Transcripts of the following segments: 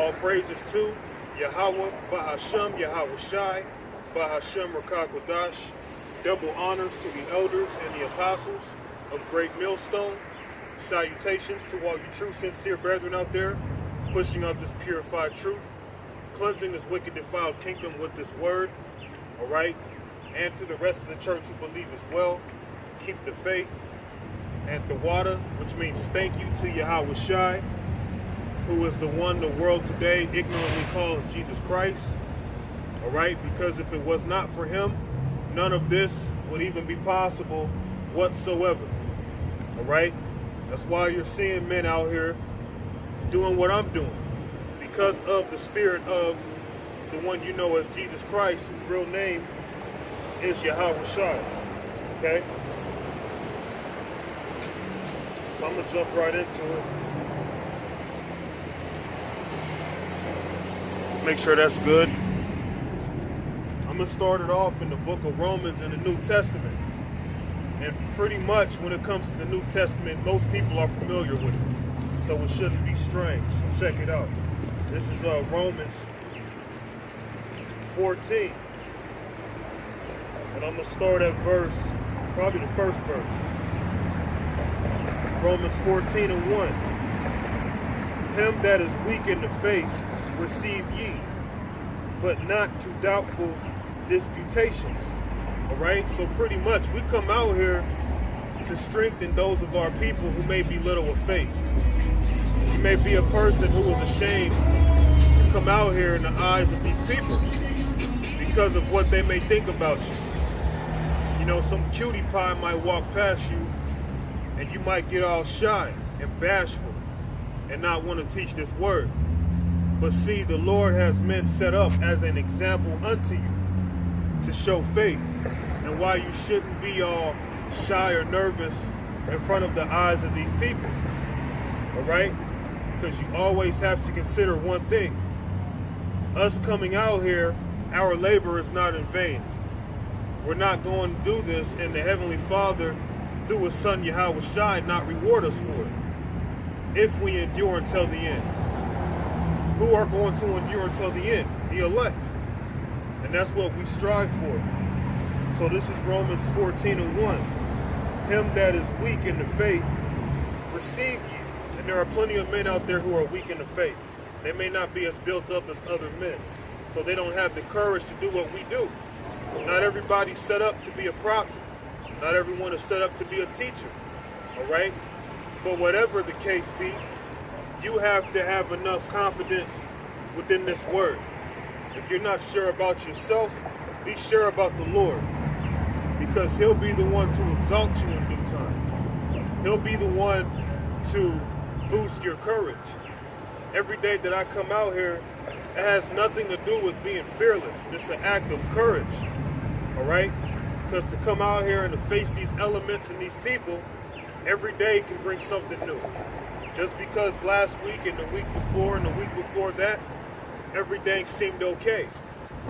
All praises to Yahweh, Bahashem, Yahweh Shai, Bahashem Rakah Kodash. Double honors to the elders and the apostles of Great Millstone. Salutations to all you true, sincere brethren out there, pushing out this purified truth, cleansing this wicked, defiled kingdom with this word, all right? And to the rest of the church who believe as well, keep the faith and the water, which means thank you to Yahweh Shai, who is the one the world today ignorantly calls Jesus Christ, all right? Because if it was not for him, none of this would even be possible whatsoever, all right? That's why you're seeing men out here doing what I'm doing, because of the spirit of the one you know as Jesus Christ, whose real name is Yahweh Shai, okay? So I'm gonna jump right into it. Make sure that's good. I'm gonna start it off in the book of Romans in the New Testament. And pretty much when it comes to the New Testament, most people are familiar with it. So it shouldn't be strange. So check it out. This is Romans 14. And I'm gonna start at probably the first verse. Romans 14 and 1. Him that is weak in the faith, receive ye, but not to doubtful disputations. All right, so pretty much we come out here to strengthen those of our people who may be little of faith. You may be a person who is ashamed to come out here in the eyes of these people because of what they may think about you. You know, some cutie pie might walk past you and you might get all shy and bashful and not want to teach this word. But see, the Lord has men set up as an example unto you to show faith, and why you shouldn't be all shy or nervous in front of the eyes of these people, all right? Because you always have to consider one thing. Us coming out here, our labor is not in vain. We're not going to do this, and the Heavenly Father, through His Son Yahweh Shai, not reward us for it, if we endure until the end. Who are going to endure until the end? The elect. And that's what we strive for. So this is Romans 14 and 1. Him that is weak in the faith, receive ye. And there are plenty of men out there who are weak in the faith. They may not be as built up as other men. So they don't have the courage to do what we do. Not everybody's set up to be a prophet. Not everyone is set up to be a teacher. All right? But whatever the case be, you have to have enough confidence within this word. If you're not sure about yourself, be sure about the Lord, because He'll be the one to exalt you in due time. He'll be the one to boost your courage. Every day that I come out here, it has nothing to do with being fearless. It's an act of courage, all right? Because to come out here and to face these elements and these people, every day can bring something new. Just because last week and the week before and the week before that, everything seemed okay.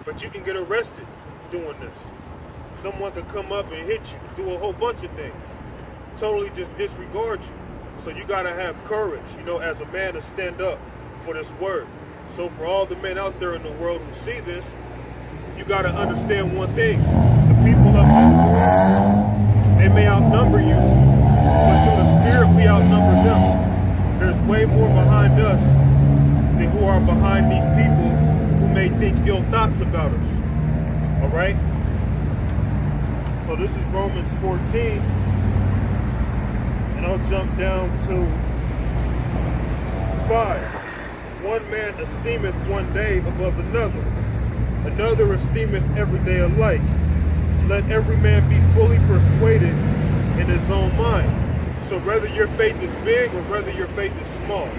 But you can get arrested doing this. Someone could come up and hit you, do a whole bunch of things, totally just disregard you. So you gotta have courage, you know, as a man to stand up for this word. So for all the men out there in the world who see this, you gotta understand one thing. The people of this world, they may outnumber you, but through the Spirit we outnumber them. There's way more behind us than who are behind these people who may think ill thoughts about us. All right? So this is Romans 14. And I'll jump down to 5. One man esteemeth one day above another. Another esteemeth every day alike. Let every man be fully persuaded in his own mind. So whether your faith is big or whether your faith is small,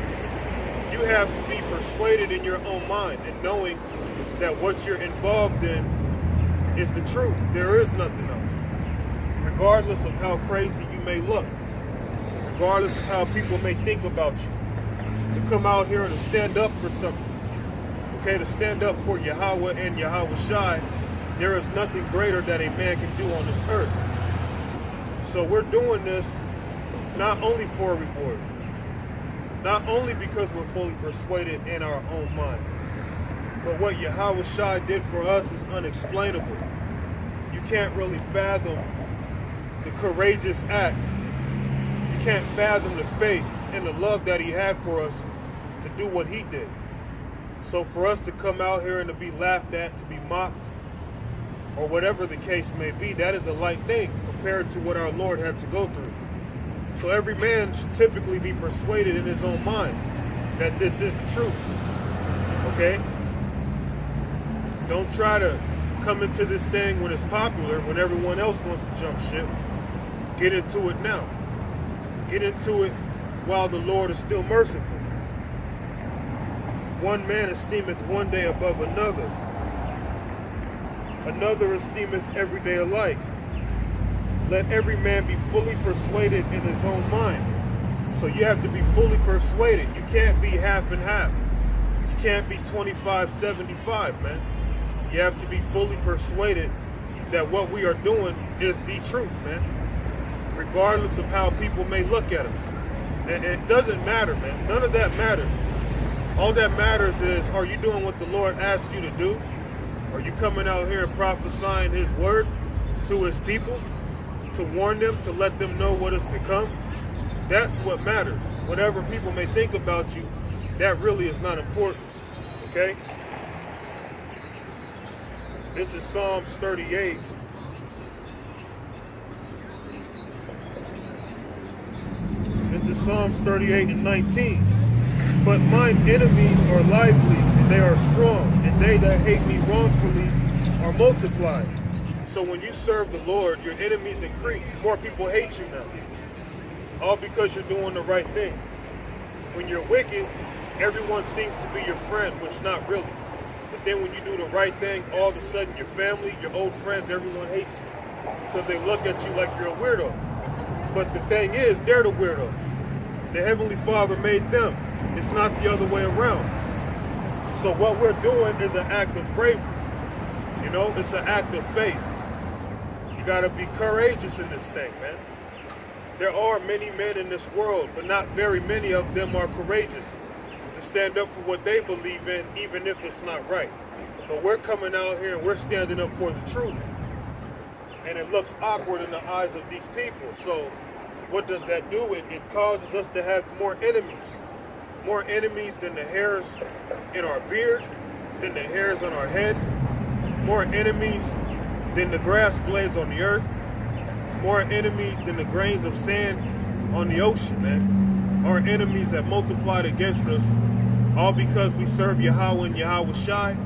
you have to be persuaded in your own mind and knowing that what you're involved in is the truth. There is nothing else. Regardless of how crazy you may look, regardless of how people may think about you, to come out here and to stand up for something, okay, to stand up for Yahweh and Yahweh Shai, there is nothing greater that a man can do on this earth. So we're doing this not only for a reward. Not only because we're fully persuaded in our own mind, but what Yahweh Shai did for us is unexplainable. You can't really fathom the courageous act. You can't fathom the faith and the love that he had for us to do what he did. So for us to come out here and to be laughed at, to be mocked, or whatever the case may be, that is a light thing compared to what our Lord had to go through. So every man should typically be persuaded in his own mind that this is the truth. Okay? Don't try to come into this thing when it's popular, when everyone else wants to jump ship. Get into it now. Get into it while the Lord is still merciful. One man esteemeth one day above another. Another esteemeth every day alike. Let every man be fully persuaded in his own mind. So you have to be fully persuaded. You can't be half and half. You can't be 25-75, man. You have to be fully persuaded that what we are doing is the truth, man. Regardless of how people may look at us. And it doesn't matter, man. None of that matters. All that matters is, are you doing what the Lord asked you to do? Are you coming out here and prophesying his word to his people? To warn them, to let them know what is to come? That's what matters. Whatever people may think about you, that really is not important. Okay? This is Psalms 38. This is Psalms 38 and 19. But mine enemies are lively, and they are strong, and they that hate me wrongfully are multiplied. So when you serve the Lord, your enemies increase. More people hate you now. All because you're doing the right thing. When you're wicked, everyone seems to be your friend, which not really. But then when you do the right thing, all of a sudden your family, your old friends, everyone hates you. Because they look at you like you're a weirdo. But the thing is, they're the weirdos. The Heavenly Father made them. It's not the other way around. So what we're doing is an act of bravery. You know, it's an act of faith. You gotta be courageous in this thing, man. There are many men in this world, but not very many of them are courageous to stand up for what they believe in, even if it's not right. But we're coming out here and we're standing up for the truth. And it looks awkward in the eyes of these people. So what does that do? It causes us to have more enemies. More enemies than the hairs in our beard, than the hairs on our head. More enemies than the grass blades on the earth. More enemies than the grains of sand on the ocean, man. Our enemies that multiplied against us, all because we serve Yahweh and Yahweh Shai.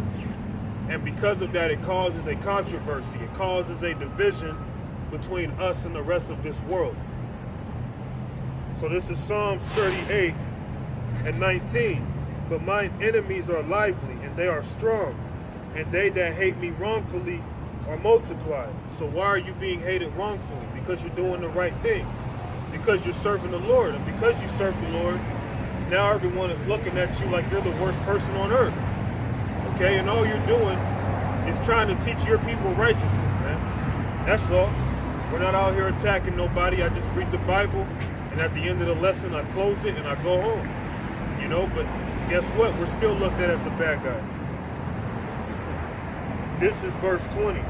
And because of that, it causes a controversy. It causes a division between us and the rest of this world. So this is Psalms 38 and 19. But mine enemies are lively, and they are strong, and they that hate me wrongfully are multiplied. So why are you being hated wrongfully? Because you're doing the right thing. Because you're serving the Lord. And because you serve the Lord, now everyone is looking at you like you're the worst person on earth. Okay, and all you're doing is trying to teach your people righteousness, man. That's all. We're not out here attacking nobody. I just read the Bible, and at the end of the lesson, I close it and I go home. You know, but guess what? We're still looked at as the bad guy. This is verse 20.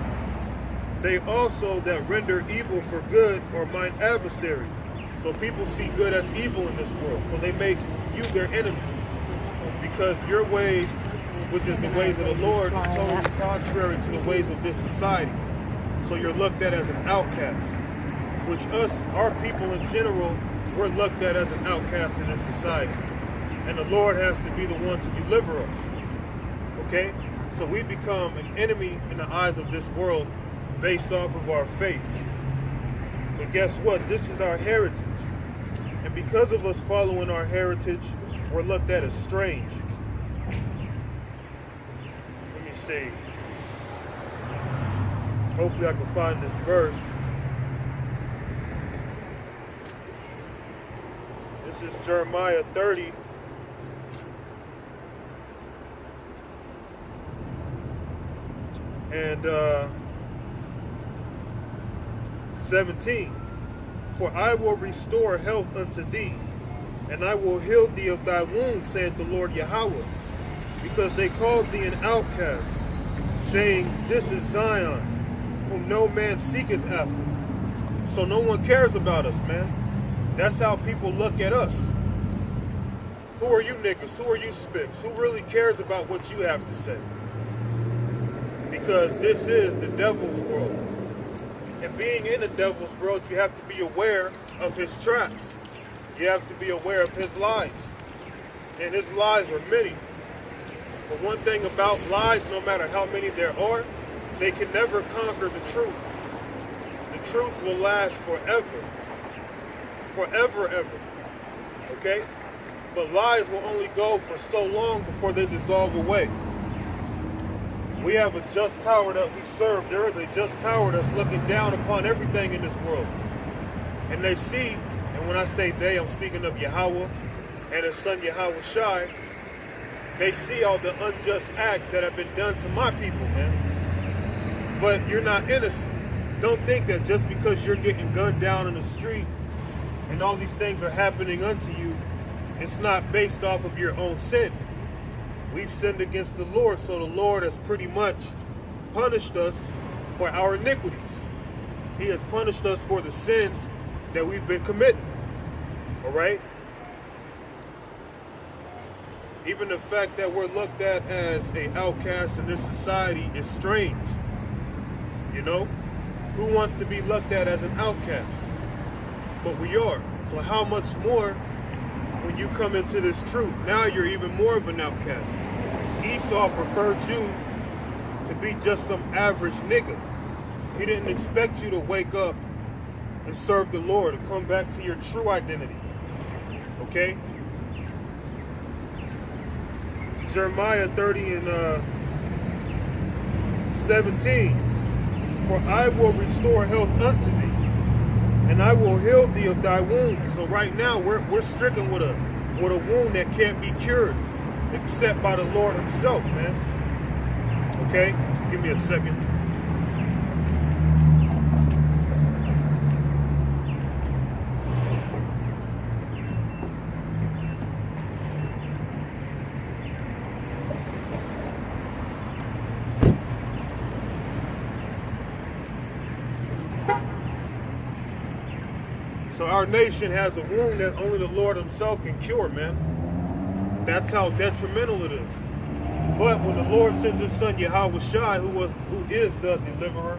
They also that render evil for good are mine adversaries. So people see good as evil in this world. So they make you their enemy. Because your ways, which is the ways of the Lord, is totally contrary to the ways of this society. So you're looked at as an outcast. Which us, our people in general, we're looked at as an outcast in this society. And the Lord has to be the one to deliver us. Okay? So we become an enemy in the eyes of this world based off of our faith. But guess what? This is our heritage. And because of us following our heritage, we're looked at as strange. Let me see. Hopefully I can find this verse. This is Jeremiah 30. And 17, for I will restore health unto thee, and I will heal thee of thy wounds, saith the Lord Yahweh, because they called thee an outcast, saying, This is Zion, whom no man seeketh after. So no one cares about us, man. That's how people look at us. Who are you niggas? Who are you spicks? Who really cares about what you have to say? Because this is the devil's world. And being in the devil's world, you have to be aware of his traps. You have to be aware of his lies. And his lies are many. But one thing about lies, no matter how many there are, they can never conquer the truth. The truth will last forever. Forever, ever. Okay? But lies will only go for so long before they dissolve away. We have a just power that we serve. There is a just power that's looking down upon everything in this world. And they see, and when I say they, I'm speaking of Yahweh and his son Yahweh Shai. They see all the unjust acts that have been done to my people, man. But you're not innocent. Don't think that just because you're getting gunned down in the street and all these things are happening unto you, it's not based off of your own sin. We've sinned against the Lord, so the Lord has pretty much punished us for our iniquities. He has punished us for the sins that we've been committing. All right? Even the fact that we're looked at as an outcast in this society is strange. You know? Who wants to be looked at as an outcast? But we are. So how much more when you come into this truth? Now you're even more of an outcast. Esau preferred you to be just some average nigga. He didn't expect you to wake up and serve the Lord and come back to your true identity. Okay? Jeremiah 30 and 17. For I will restore health unto thee, and I will heal thee of thy wounds. So right now we're stricken with a wound that can't be cured except by the Lord himself, man. Okay? Give me a second. So our nation has a wound that only the Lord himself can cure, man. That's how detrimental it is. But when the Lord sends his son Yahweh Shai, who is the deliverer,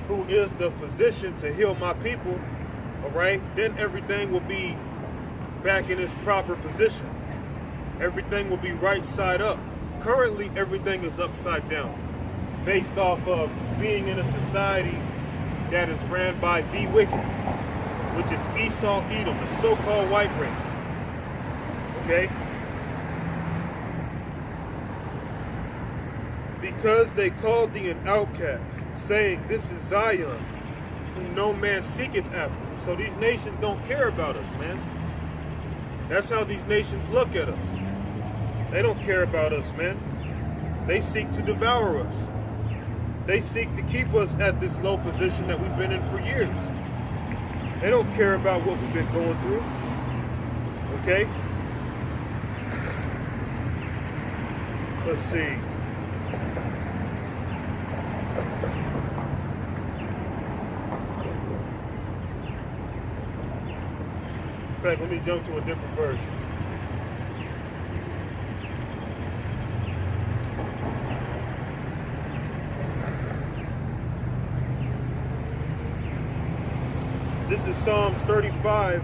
who is the physician to heal my people, all right, then everything will be back in its proper position. Everything will be right side up. Currently, everything is upside down, based off of being in a society that is ran by the wicked, which is Esau, Edom, the so-called white race. Okay? Because they called thee an outcast, saying, This is Zion, whom no man seeketh after. So these nations don't care about us, man. That's how these nations look at us. They don't care about us, man. They seek to devour us. They seek to keep us at this low position that we've been in for years. They don't care about what we've been going through. Okay? Let's see. In fact, let me jump to a different verse. This is Psalms 35.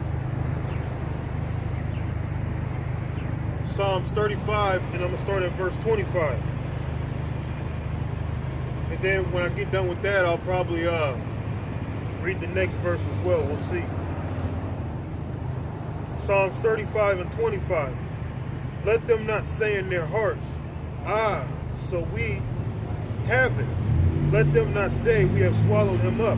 Psalms 35, and I'm going to start at verse 25. And then when I get done with that, I'll probably read the next verse as well. We'll see. Psalms 35 and 25. Let them not say in their hearts, Ah, so we have it. Let them not say we have swallowed him up.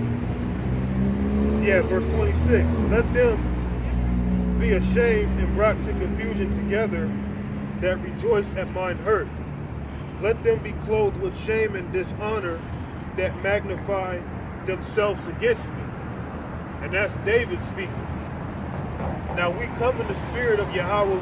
Yeah, verse 26. Let them be ashamed and brought to confusion together that rejoice at mine hurt. Let them be clothed with shame and dishonor that magnify themselves against me. And that's David speaking. Now we come in the spirit of Yahweh